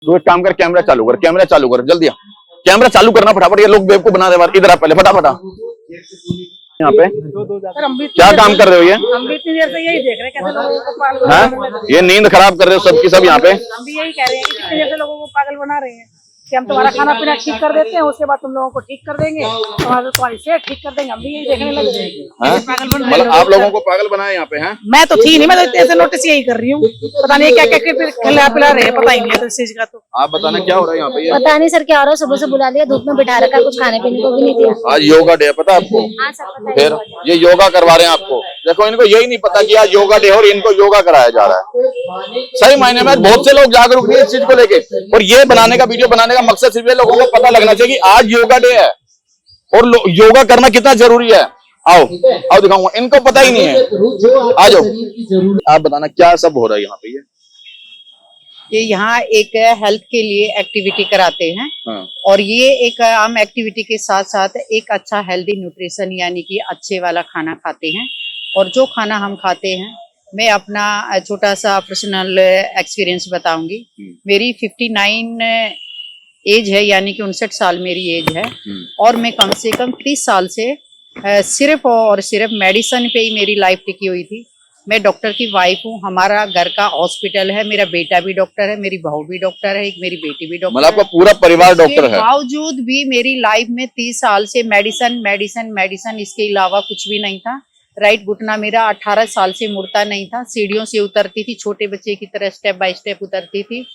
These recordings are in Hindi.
तो एक काम कर, कैमरा चालू कर जल्दी आ। कैमरा चालू करना फटाफट, ये लोग बेवकूफ बना दे। इधर आ पहले फटाफट आ। यहाँ पे क्या काम कर रहे हो? ये हम भी इतनी देर से यही देख रहे हैं कैसे लोगों को पागल हैं? ये नींद खराब कर रहे हो सबकी सब यहाँ पे। हम भी यही कह रहे हैं कि कितनी देर से लोगों को पागल बना रहे हैं कि हम तुम्हारा खाना पीना ठीक कर देते हैं, उसके बाद तुम लोगों को ठीक कर देंगे, तुम्हारी सेहत ठीक कर देंगे। हम भी यही देखने लगे हैं। मतलब आप लोगों को पागल बनाए यहाँ पे हैं? मैं तो थी नहीं, मैं तो ऐसे नोटिस यही कर रही हूँ। पता नहीं क्या क्या खिला पिला रहे हैं, पता ही नहीं है इस चीज का। तो आप बताना क्या हो रहा है यहाँ पे? पता नहीं सर क्या हो रहा है, सुबह से बुला लिया, धूप में बिठा रखा, कुछ खाने पीने को भी नहीं दिया। आज योगा डे है, पता है आपको? हाँ सर पता है। फिर ये योगा करवा रहे हैं आपको। देखो इनको यही नहीं पता कि आज योगा डे और इनको योगा कराया जा रहा है। सही मायने में बहुत से लोग जागरूक नहीं है इस चीज को लेके, और ये बनाने का वीडियो बनाने का मकसद सिर्फ ये लोगों को पता लगना चाहिए कि आज योगा डे है और योगा करना कितना जरूरी है। आओ आओ दिखाऊंगा, इनको पता ही नहीं है। आ जाओ, आप बताना क्या सब हो रहा है यहाँ पे? ये यहाँ एक हेल्थ के लिए एक्टिविटी कराते हैं। हाँ। और ये एक आम एक्टिविटी के साथ साथ एक अच्छा हेल्दी न्यूट्रिशन यानी कि अच्छे वाला खाना खाते हैं। और जो खाना हम खाते हैं, मैं अपना छोटा सा पर्सनल एक्सपीरियंस बताऊंगी। मेरी 59 एज है, यानी कि 59 साल मेरी एज है। और मैं कम से कम 30 साल से सिर्फ और सिर्फ मेडिसिन पे ही मेरी लाइफ टिकी हुई थी। मैं डॉक्टर की वाइफ हूँ, हमारा घर का हॉस्पिटल है, मेरा बेटा भी डॉक्टर है, मेरी बहू भी डॉक्टर है, एक मेरी बेटी भी डॉक्टर है। मतलब आपका पूरा परिवार डॉक्टर है? बावजूद भी मेरी लाइफ में 30 साल से मेडिसिन मेडिसिन मेडिसिन, इसके अलावा कुछ भी नहीं था। राइट घुटना मेरा 18 साल से मुड़ता नहीं था, सीढ़ियों से उतरती थी, छोटे बच्चे की तरह स्टेप बाय स्टेप उतरती थी,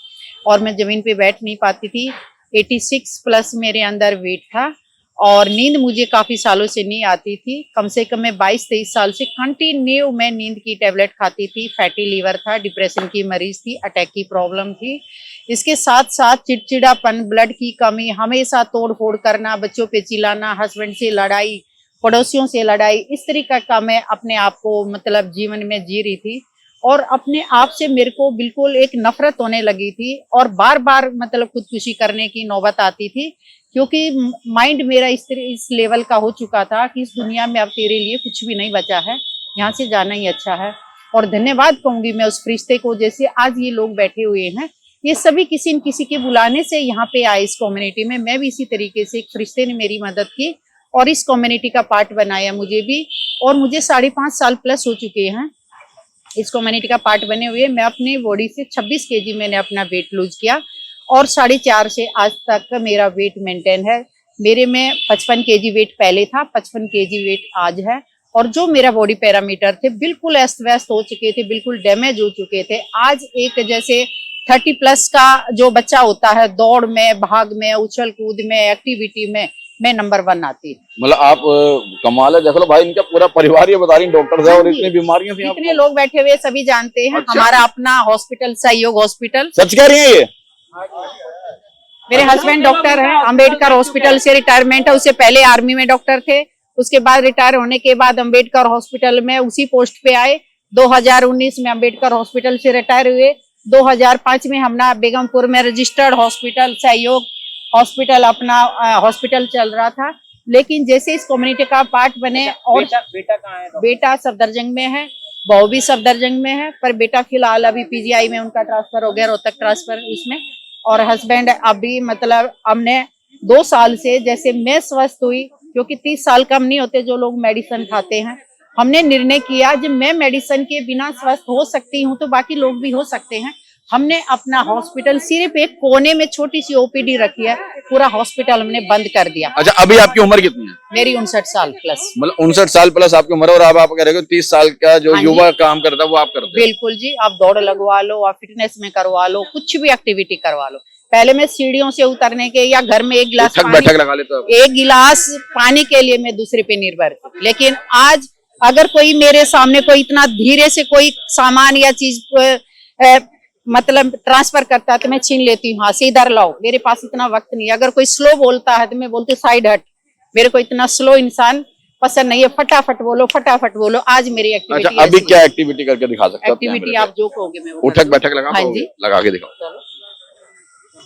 और मैं जमीन पे बैठ नहीं पाती थी। 86 प्लस मेरे अंदर वेट था, और नींद मुझे काफी सालों से नहीं आती थी। कम से कम मैं 22-23 साल से कंटिन्यू मैं नींद की टेबलेट खाती थी। फैटी लीवर था, डिप्रेशन की मरीज थी, अटैक की प्रॉब्लम थी। इसके साथ साथ चिड़चिड़ापन, ब्लड की कमी, हमेशा तोड़ फोड़ करना, बच्चों पे चिल्लाना, हस्बैंड से लड़ाई, पड़ोसियों से लड़ाई, इस तरीका का मैं अपने आप को मतलब जीवन में जी रही थी। और अपने आप से मेरे को बिल्कुल एक नफरत होने लगी थी, और बार बार मतलब खुदकुशी करने की नौबत आती थी, क्योंकि माइंड मेरा इस लेवल का हो चुका था कि इस दुनिया में अब तेरे लिए कुछ भी नहीं बचा है, यहाँ से जाना ही अच्छा है। और धन्यवाद कहूंगी मैं उस फरिश्ते को, जैसे आज ये लोग बैठे हुए हैं, ये सभी किसी न किसी के बुलाने से यहाँ पे आए इस कम्युनिटी में। मैं भी इसी तरीके से, एक फरिश्ते ने मेरी मदद की और इस कम्युनिटी का पार्ट बनाया मुझे भी। और मुझे 5.5 साल प्लस हो चुके हैं इस कम्युनिटी का पार्ट बने हुए। मैं अपनी बॉडी से 26 केजी मैंने अपना वेट लूज किया, और 4.5 से आज तक मेरा वेट मेंटेन है। मेरे में 55 केजी वेट पहले था, 55 केजी वेट आज है। और जो मेरा बॉडी पैरामीटर थे बिल्कुल अस्त व्यस्त हो चुके थे, बिल्कुल डैमेज हो चुके थे। आज एक जैसे 30 प्लस का जो बच्चा होता है, दौड़ में, भाग में, उछल कूद में, एक्टिविटी में मैं नंबर 1 आती हूँ। मतलब आप कमाल है। देख लो भाई, इनका पूरा परिवार ये बता रही डॉक्टर है, और इतनी बीमारियां थी। इतने लोग बैठे हुए सभी जानते हैं। अच्छा। हमारा अपना हॉस्पिटल सहयोग हॉस्पिटल। सच कह रही है ये? मेरे हस्बैंड डॉक्टर हैं, अंबेडकर हॉस्पिटल से रिटायरमेंट है। उससे पहले आर्मी में डॉक्टर थे, उसके बाद रिटायर होने के बाद अंबेडकर हॉस्पिटल में उसी पोस्ट पे आए। 2019 में अंबेडकर हॉस्पिटल से रिटायर हुए। 2005 में हमने बेगमपुर में रजिस्टर्ड हॉस्पिटल सहयोग हॉस्पिटल अपना हॉस्पिटल चल रहा था। लेकिन जैसे इस कम्युनिटी का पार्ट बने, और बेटा कहाँ है? बेटा सफदरजंग में है, बहू भी सफदरजंग में है, पर बेटा फिलहाल अभी पीजीआई में उनका ट्रांसफर हो गया, रोहतक ट्रांसफर उसमें। और हस्बैंड अभी मतलब हमने 2 साल से, जैसे मैं स्वस्थ हुई, क्योंकि 30 साल कम नहीं होते जो लोग मेडिसिन खाते हैं, हमने निर्णय किया जब मैं मेडिसिन के बिना स्वस्थ हो सकती हूँ तो बाकी लोग भी हो सकते हैं। हमने अपना हॉस्पिटल सिर्फ एक कोने में छोटी सी ओपीडी रखी है, पूरा हॉस्पिटल हमने बंद कर दिया। अच्छा, अभी आपकी उम्र कितनी है? मेरी 59 साल प्लस। मतलब 59 साल प्लस आपकी उम्र, और आप कह रहे हो 30 साल का जो हाँ युवा काम करता है वो आप करते हैं? बिल्कुल जी, आप दौड़ लगवा लो, आप फिटनेस में करवा लो, कुछ भी एक्टिविटी करवा लो। पहले मैं सीढ़ियों से उतरने के या घर में एक गिलास बैठक लगा लेते हो? एक गिलास पानी के लिए मैं दूसरे पे निर्भर थी। लेकिन आज अगर कोई मेरे सामने कोई इतना धीरे से कोई सामान या चीज मतलब ट्रांसफर करता है तो मैं छीन लेती हूँ, हाँ से इधर लाओ, मेरे पास इतना वक्त नहीं। अगर कोई स्लो बोलता है तो मैं बोलती हूँ साइड हट, मेरे को इतना स्लो इंसान पसंद नहीं है, फटाफट बोलो फटाफट बोलो। आज मेरी एक्टिविटी। अच्छा, अभी क्या एक्टिविटी करके दिखा सकते हो? एक्टिविटी आप जो कहोगे मैं उठक बैठक लगा? हाँ जी, लगा के दिखाओ।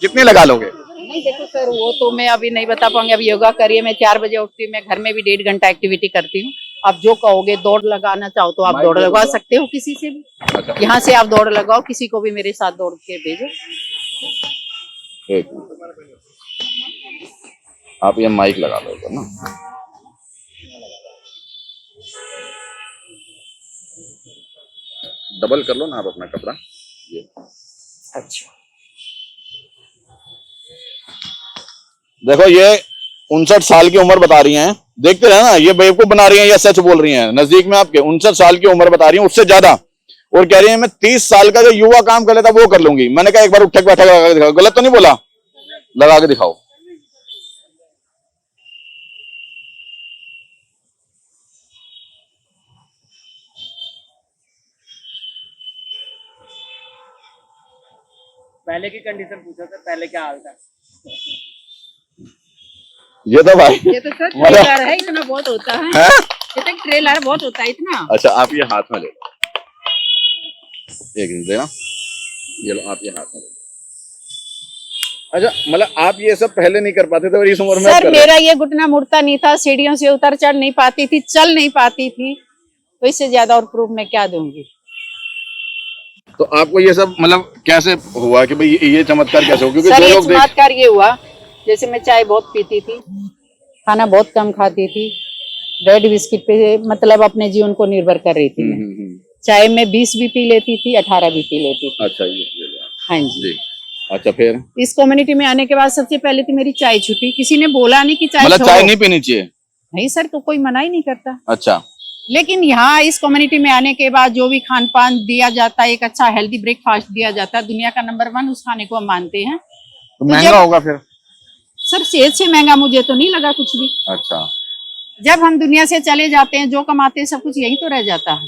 कितने लगा लोगे? नहीं देखो सर, वो तो मैं अभी नहीं बता पाऊंगी। अभी योगा करिए, मैं 4 बजे उठती हूँ, मैं घर में भी 1.5 घंटा एक्टिविटी करती हूँ। आप जो कहोगे, दौड़ लगाना चाहो तो आप दौड़ लगवा सकते हो किसी से भी। अच्छा। यहाँ से आप दौड़ लगाओ, किसी को भी मेरे साथ दौड़ के भेजो। एक मिनट, आप ये माइक लगा लो इधर ना। डबल कर लो ना आप अपना कपड़ा। ये अच्छा देखो, ये 59 साल की उम्र बता रही हैं। देखते रहे ना, ये बेवकूफ बना रही हैं या सच बोल रही हैं। नजदीक में आपके 59 साल की उम्र बता रही हैं, उससे ज्यादा, और कह रही है मैं 30 साल का जो युवा काम कर लेता वो कर लूंगी। मैंने कहा एक बार उठक बैठक लगा के दिखाओ। गलत तो नहीं बोला? लगा के दिखाओ। पहले की कंडीशन पूछा था, पहले क्या हाल था? ये तो भाई, ये तो सर ट्रेलर है, इतना बहुत होता है। है? ये तो ट्रेलर बहुत होता है इतना। अच्छा, आप ये हाथ में ले लो, एक मिनट देना, ये लो, आप ये हाथ में ले लो। अच्छा, मतलब आप ये सब पहले नहीं कर पाते थे और इस उम्र में आप सर कर रहे मेरा ये घुटना मुड़ता नहीं था, सीढ़ियों से उतर चढ़ नहीं पाती थी, चल नहीं पाती थी, तो इससे ज्यादा और प्रूफ मैं क्या दूंगी। हैं। तो आपको ये सब मतलब कैसे हुआ कि भाई ये चमत्कार कैसे हो? क्योंकि सर जो ये लोग देख, चमत्कार ये हुआ, जैसे मैं चाय बहुत पीती थी, खाना बहुत कम खाती थी, ब्रेड बिस्किट पे मतलब अपने जीवन को निर्भर कर रही थी मैं। चाय में 20 भी पी लेती थी, 18 भी पी लेती थी। अच्छा ये लो। हाँ जी। जी, अच्छा फिर इस कम्युनिटी में आने के बाद सबसे पहले तो मेरी चाय छूटी। किसी ने बोला नहीं कि चाय मतलब छोड़ो। चाय नहीं पीनी चाहिए? नहीं सर, तो कोई मना ही नहीं करता। अच्छा, लेकिन यहाँ इस कम्युनिटी में आने के बाद जो भी खान पान दिया जाता है, एक अच्छा हेल्दी ब्रेकफास्ट दिया जाता है, दुनिया का नंबर 1 उस खाने को हम मानते हैं। तो महंगा होगा फिर? सर सेहत से महंगा मुझे तो नहीं लगा कुछ भी। अच्छा, जब हम दुनिया से चले जाते हैं, जो कमाते हैं सब कुछ यही तो रह जाता है,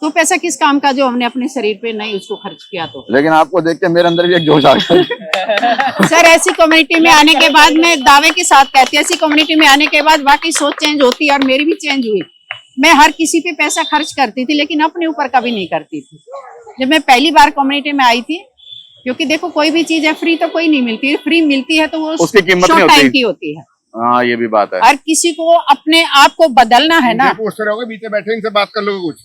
तो पैसा किस काम का जो हमने अपने शरीर पे नहीं उसको खर्च किया। तो लेकिन आपको देख के मेरे अंदर भी एक जोश आ गया। सर ऐसी कम्युनिटी में आने के बाद मैं दावे के साथ कहती हूँ, ऐसी कम्युनिटी में आने के बाद वाकई सोच चेंज होती है, और मेरी भी चेंज हुई। मैं हर किसी पे पैसा खर्च करती थी, लेकिन अपने ऊपर कभी नहीं करती थी। जब मैं पहली बार कम्युनिटी में आई थी, क्योंकि देखो कोई भी चीज है फ्री तो कोई नहीं मिलती, फ्री मिलती है तो वो उसकी कीमत नहीं शॉर्ट होती। टाइम की होती है। हाँ ये भी बात है। और किसी को अपने आप को बदलना है ना। पोस्टर होगा, बीच में बैठे इनसे बात कर लोगे कुछ।